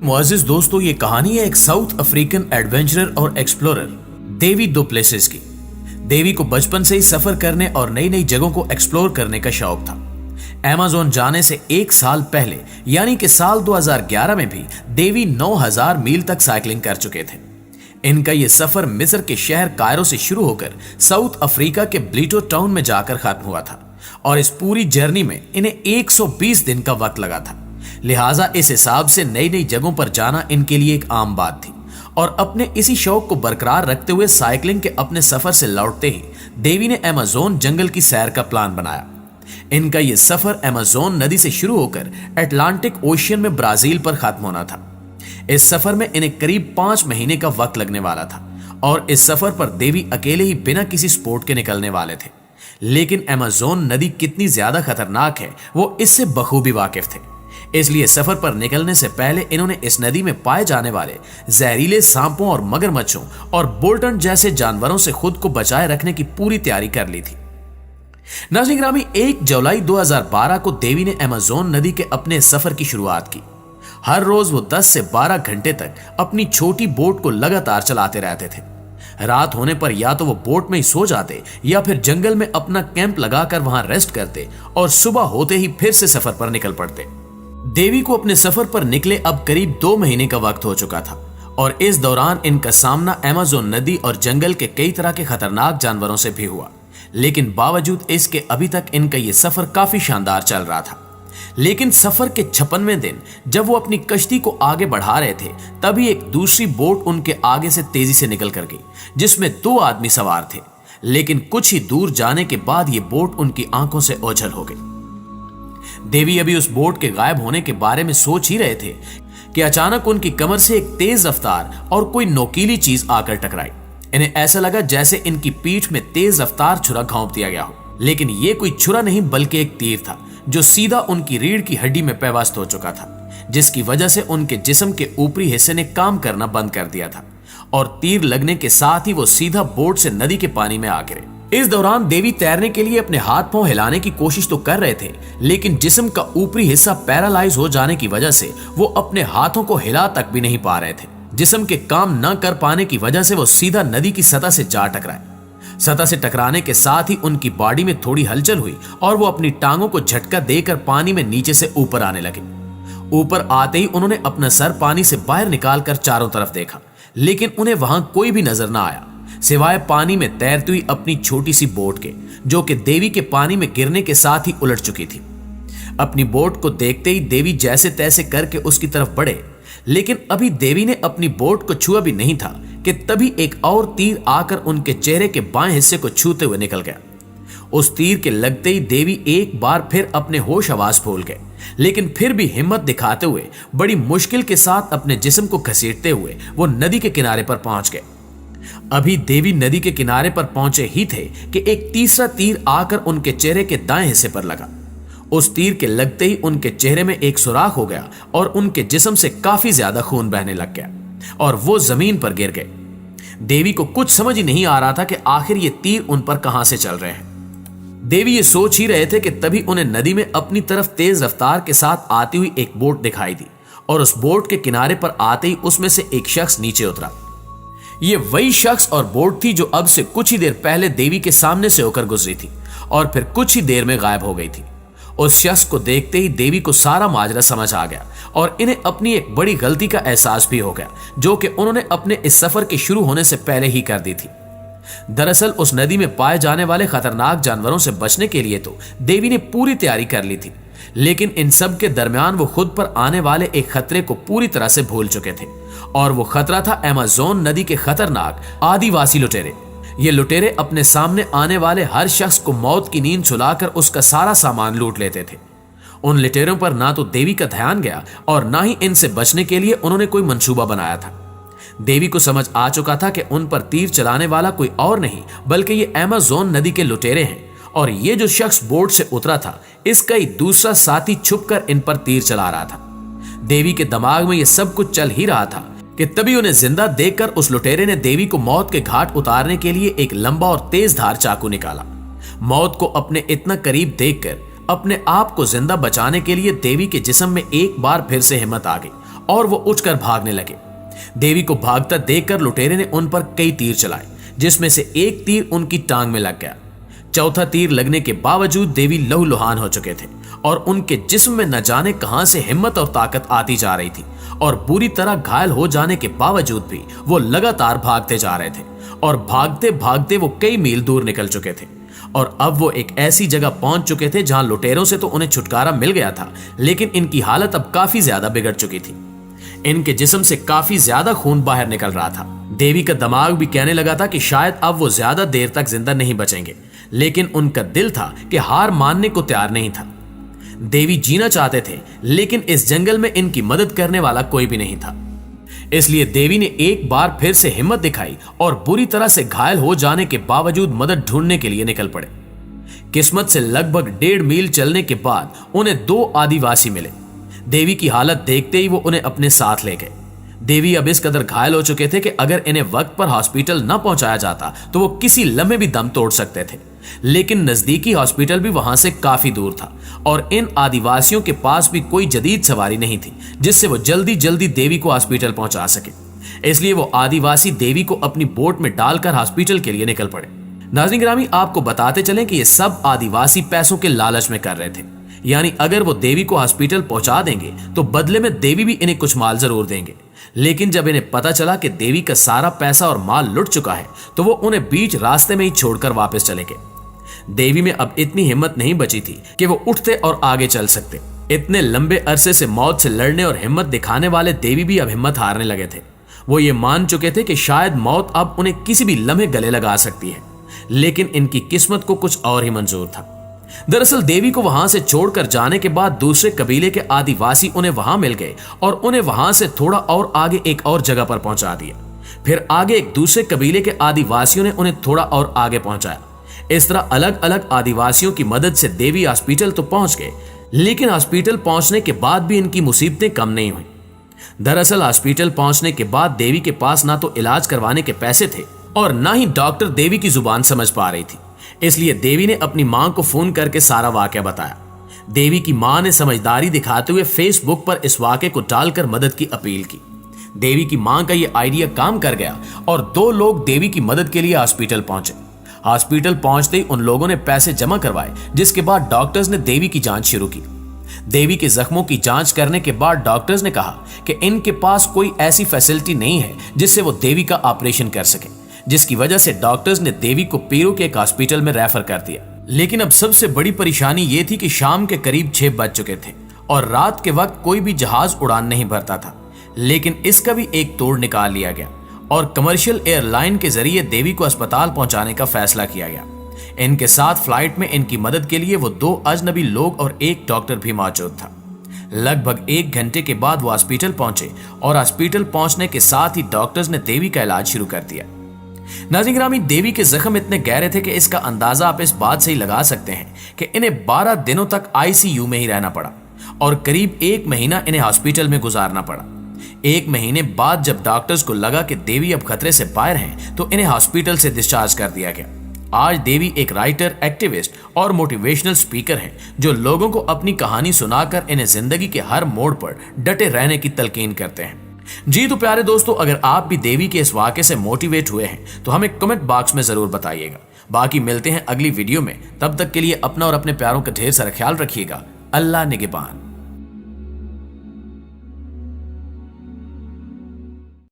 मुअज़्ज़िज़ दोस्तों, ये कहानी है एक साउथ अफ्रीकन एडवेंचरर और एक्सप्लोरर डेवी दो प्लेसेस की। डेवी को बचपन से ही सफर करने और नई नई जगहों को एक्सप्लोर करने का शौक था। अमेज़न जाने से एक साल पहले यानी कि साल 2011 में भी डेवी 9000 मील तक साइकिलिंग कर चुके थे। इनका यह सफर मिस्र के शहर कायरो से शुरू होकर साउथ अफ्रीका के ब्लीटो टाउन में जाकर खत्म हुआ था और इस पूरी जर्नी में इन्हें 120 दिन का वक्त लगा था। लिहाजा इस हिसाब से नई नई जगहों पर जाना इनके लिए एक आम बात थी और अपने इसी शौक को बरकरार रखते हुए साइकिलिंग के अपने सफर से लौटते ही डेवी ने अमेज़न जंगल की सैर का प्लान बनाया। इनका यह सफर अमेज़न नदी से शुरू होकर अटलांटिक ओशियन में ब्राजील पर खत्म होना था। इस सफर में इन्हें करीब 5 महीने का वक्त लगने वाला था और इस सफर पर डेवी अकेले ही बिना किसी सपोर्ट के निकलने वाले थे। लेकिन अमेज़न नदी कितनी ज्यादा खतरनाक है वो इससे बखूबी वाकिफ थे, इसलिए सफर पर निकलने से पहले इन्होंने इस नदी में पाए जाने वाले जहरीले सांपों और मगरमच्छों और बोल्टन जैसे जानवरों से खुद को बचाए रखने की पूरी तैयारी कर ली थी। नाज़रीन गिरामी, 1 जुलाई 2012 को डेवी ने अमेज़न नदी के अपने सफर की शुरुआत की। हर रोज वो 10 से 12 घंटे तक अपनी छोटी बोट को लगातार चलाते रहते थे। रात होने पर या तो वो बोट में ही सो जाते या फिर जंगल में अपना कैंप लगाकर वहां रेस्ट करते और सुबह होते ही फिर से सफर पर निकल पड़ते। डेवी को अपने सफर पर निकले अब करीब 2 महीने का वक्त हो चुका था और इस दौरान इनका सामना अमेज़न नदी और जंगल के कई तरह के खतरनाक जानवरों से भी हुआ। लेकिन बावजूद इसके अभी तक इनका यह सफर काफी शानदार चल रहा था। लेकिन सफर के 56वें दिन जब वो अपनी कश्ती को आगे बढ़ा रहे थे तभी एक दूसरी बोट उनके आगे से तेजी से निकल कर गई जिसमें 2 आदमी सवार थे। लेकिन कुछ ही दूर जाने के बाद ये बोट उनकी आंखों से ओझल हो गई। डेवी अभी उस बोट के गायब होने के बारे में सोच ही रहे थे कि अचानक उनकी कमर से एक तेज रफ्तार और कोई नोकीली चीज आकर टकराई। इन्हें ऐसा लगा जैसे इनकी पीठ में तेज रफ्तार छुरा घोंप दिया गया हो, लेकिन यह कोई छुरा नहीं बल्कि एक तीर था जो सीधा उनकी रीढ़ की हड्डी में पेवस्त हो चुका था, जिसकी वजह से उनके जिस्म के ऊपरी हिस्से ने काम करना बंद कर दिया था और तीर लगने के साथ ही वो सीधा बोट से नदी के पानी में आ गिरे। इस दौरान डेवी तैरने के लिए अपने हाथ पांव हिलाने की कोशिश तो कर रहे थे, लेकिन जिस्म का ऊपरी हिस्सा पैरालाइज हो जाने की वजह से वो अपने हाथों को हिला तक भी नहीं पा रहे थे। जिस्म के काम न कर पाने की वजह से वो सीधा नदी की सतह से जा टकराए। सतह से टकराने के साथ ही उनकी बॉडी में थोड़ी हलचल हुई और वो अपनी टांगों को झटका देकर पानी में नीचे से ऊपर आने लगे। ऊपर आते ही उन्होंने अपना सर पानी से बाहर निकालकर चारों तरफ देखा, लेकिन उन्हें वहां कोई भी नजर न आया सिवाय पानी में तैरती हुई अपनी छोटी सी बोट के, जो कि डेवी के पानी में गिरने के साथ ही उलट चुकी थी। अपनी बोट को देखते ही डेवी जैसे तैसे करके उसकी तरफ बढ़े, लेकिन अभी डेवी ने अपनी बोट को छुआ भी नहीं था कि तभी एक और तीर आकर उनके चेहरे के बाएं हिस्से को छूते हुए निकल गया। उस तीर के लगते ही डेवी एक बार फिर अपने होश हवास भूल गए, लेकिन फिर भी हिम्मत दिखाते हुए बड़ी मुश्किल के साथ अपने जिस्म को घसीटते हुए वो नदी के किनारे पर पहुंच गए। अभी डेवी नदी के किनारे पर पहुंचे ही थे कि एक तीसरा तीर आकर उनके चेहरे के दाएं हिस्से पर लगा। उस तीर के लगते ही उनके चेहरे में एक सुराख हो गया और उनके जिस्म से काफी ज्यादा खून बहने लग गया और वो जमीन पर गिर गए। डेवी को कुछ समझ ही नहीं आ रहा था कि आखिर ये तीर उन पर कहां से चल रहे हैं। डेवी ये सोच ही रहे थे कि तभी उन्हें नदी में अपनी तरफ तेज रफ्तार के साथ आती हुई एक बोट दिखाई दी और उस बोट के किनारे पर आते ही उसमें से एक शख्स नीचे उतरा। ये वही शख्स और बोट थी जो अब से कुछ ही देर पहले डेवी के सामने से होकर गुजरी थी और फिर कुछ ही देर में गायब हो गई थी। उस शख्स को देखते ही डेवी को सारा माजरा समझ आ गया और इन्हें अपनी एक बड़ी गलती का एहसास भी हो गया जो कि उन्होंने अपने इस सफर के शुरू होने से पहले ही कर दी थी। दरअसल उस नदी में पाए जाने वाले खतरनाक जानवरों से बचने के लिए तो डेवी ने पूरी तैयारी कर ली थी, लेकिन इन सब के दरमियान वो खुद पर आने वाले एक खतरे को पूरी तरह से भूल चुके थे और वो खतरा था अमेज़न नदी के खतरनाक आदिवासी लुटेरे। ये लुटेरे अपने सामने आने वाले हर शख्स को मौत की नींद सुलाकर उसका सारा सामान लूट लेते थे। उन लुटेरों पर ना तो डेवी का ध्यान गया और ना ही इनसे बचने के लिए उन्होंने कोई मंसूबा बनाया था। डेवी को समझ आ चुका था कि उन पर तीर चलाने वाला कोई और नहीं बल्कि ये अमेज़न नदी के लुटेरे हैं और ये जो शख्स बोट से उतरा था इसका ही दूसरा साथी छुपकर इन पर तीर चला रहा था। डेवी के दिमाग में ये सब कुछ चल ही रहा था कि तभी उन्हें जिंदा देखकर उस लुटेरे ने डेवी को मौत के घाट उतारने के लिए एक लंबा और तेज धार चाकू निकाला। मौत को अपने इतना करीब देखकर अपने आप को जिंदा बचाने के लिए डेवी के जिस्म में एक बार फिर से हिम्मत आ गई और वो उठकर भागने लगे। देवी को भागता देखकर लुटेरे ने उन पर कई तीर चलाए, जिसमें से एक तीर उनकी टांग में लग गया। चौथा तीर लगने के बावजूद देवी लहूलुहान हो चुके थे और उनके जिस्म में न जाने कहां से हिम्मत और ताकत आती जा रही थी, और बुरी तरह घायल हो जाने के बावजूद भी वो लगातार भागते जा रहे थे और भागते भागते वो कई मील दूर निकल चुके थे। और अब वो एक ऐसी जगह पहुंच चुके थे जहां लुटेरों से तो उन्हें छुटकारा मिल गया था, लेकिन इनकी हालत अब काफी ज्यादा बिगड़ चुकी थी। इनके जिस्म से काफी ज्यादा खून बाहर निकल रहा था। देवी का दिमाग भी कहने लगा था कि शायद अब वो ज्यादा देर तक जिंदा नहीं बचेंगे, लेकिन उनका दिल था कि हार मानने को तैयार नहीं था। देवी जीना चाहते थे, लेकिन इस जंगल में इनकी मदद करने वाला कोई भी नहीं था। इसलिए देवी ने एक बार फिर से हिम्मत दिखाई और बुरी तरह से घायल हो जाने के बावजूद मदद ढूंढने के लिए निकल पड़े। किस्मत से लगभग 1.5 मील चलने के बाद उन्हें 2 आदिवासी मिले। देवी की हालत देखते ही वो उन्हें अपने साथ ले गए। देवी अब इस कदर घायल हो चुके थे कि अगर इन्हें वक्त पर हॉस्पिटल न पहुंचाया जाता तो वो किसी लम्हे भी दम तोड़ सकते थे, लेकिन नजदीकी हॉस्पिटल भी वहां से काफी दूर था और इन आदिवासियों के पास भी कोई जदीद सवारी नहीं थी जिससे वो जल्दी जल्दी देवी को हॉस्पिटल पहुंचा सके। इसलिए वो आदिवासी देवी को अपनी बोट में डालकर हॉस्पिटल के लिए निकल पड़े। नाज़रीन गिरामी, आपको बताते चलें कि ये सब आदिवासी पैसों के लालच में कर रहे थे, यानी अगर वो देवी को हॉस्पिटल पहुंचा देंगे तो बदले में देवी भी इन्हें कुछ माल जरूर देंगे। लेकिन जब इन्हें पता चला कि देवी का सारा पैसा और माल लुट चुका है तो वो उन्हें बीच रास्ते में ही छोड़कर वापस चले गए। देवी में अब इतनी हिम्मत नहीं बची थी कि वो उठते और आगे चल सकते। इतने लंबे अरसे से मौत से लड़ने और हिम्मत दिखाने वाले देवी भी अब हिम्मत हारने लगे थे। वो ये मान चुके थे कि शायद मौत अब उन्हें किसी भी लम्हे गले लगा सकती है, लेकिन इनकी किस्मत को कुछ और ही मंजूर था। दरअसल देवी को वहां से छोड़कर जाने के बाद दूसरे कबीले के आदिवासी उन्हें वहां मिल गए और उन्हें वहां से थोड़ा और आगे एक और जगह पर पहुंचा दिया। फिर आगे एक दूसरे कबीले के आदिवासियों ने उन्हें थोड़ा और आगे पहुंचाया। इस तरह अलग अलग आदिवासियों की मदद से देवी हॉस्पिटल तो पहुंच गए, लेकिन हॉस्पिटल पहुंचने के बाद भी इनकी मुसीबतें कम नहीं हुई। दरअसल हॉस्पिटल पहुंचने के बाद देवी के पास ना तो इलाज करवाने के पैसे थे और ना ही डॉक्टर देवी की जुबान समझ पा रही थी। इसलिए देवी ने अपनी मां को फोन करके सारा वाकया बताया। देवी की मां ने समझदारी दिखाते हुए फेसबुक पर इस वाकये को डालकर मदद की अपील की। देवी की मां का यह आइडिया काम कर गया और 2 लोग देवी की मदद के लिए हॉस्पिटल पहुंचे। हॉस्पिटल पहुंचते ही उन लोगों ने पैसे जमा करवाए, जिसके बाद डॉक्टर्स ने देवी की जांच शुरू की। देवी के जख्मों की जांच करने के बाद डॉक्टर्स ने कहा कि इनके पास कोई ऐसी फैसिलिटी नहीं है जिससे वो देवी का ऑपरेशन कर सके, जिसकी वजह से डॉक्टर्स ने देवी को पेरू के एक हॉस्पिटल में रेफर कर दिया। लेकिन अब सबसे बड़ी परेशानी ये थी कि शाम के करीब 6 बज चुके थे और रात के वक्त कोई भी जहाज उड़ान नहीं भरता था। लेकिन इसका भी एक तोड़ निकाल लिया गया और कमर्शियल एयरलाइन के जरिए देवी को अस्पताल पहुंचाने का फैसला किया गया। इनके साथ फ्लाइट में इनकी मदद के लिए वो 2 अजनबी लोग और एक डॉक्टर भी मौजूद था। लगभग 1 घंटे के बाद वो हॉस्पिटल पहुंचे और हॉस्पिटल पहुंचने के साथ ही डॉक्टर्स ने देवी का इलाज शुरू कर दिया। नाज़रीन गिरामी, देवी के जख्म इतने गहरे थे कि इसका अंदाजा आप इस बात से ही लगा सकते हैं कि इन्हें 12 दिनों तक आईसीयू में ही रहना पड़ा और करीब 1 महीना इन्हें हॉस्पिटल में गुजारना पड़ा। 1 महीने बाद जब डॉक्टर्स को लगा कि देवी अब खतरे से बाहर हैं, तो इन्हें हॉस्पिटल से डिस्चार्ज कर दिया गया। आज देवी एक राइटर, एक्टिविस्ट और मोटिवेशनल स्पीकर हैं, जो लोगों को अपनी कहानी सुनाकर इन्हें जिंदगी के हर मोड़ पर डटे रहने की तलकीन करते हैं। जी तो प्यारे दोस्तों, अगर आप भी देवी के इस वाक़े से मोटिवेट हुए हैं तो हमें कमेंट बॉक्स में जरूर बताइएगा। बाकी मिलते हैं अगली वीडियो में, तब तक के लिए अपना और अपने प्यारों का ढेर सारा ख्याल रखिएगा। अल्लाह निगहबान।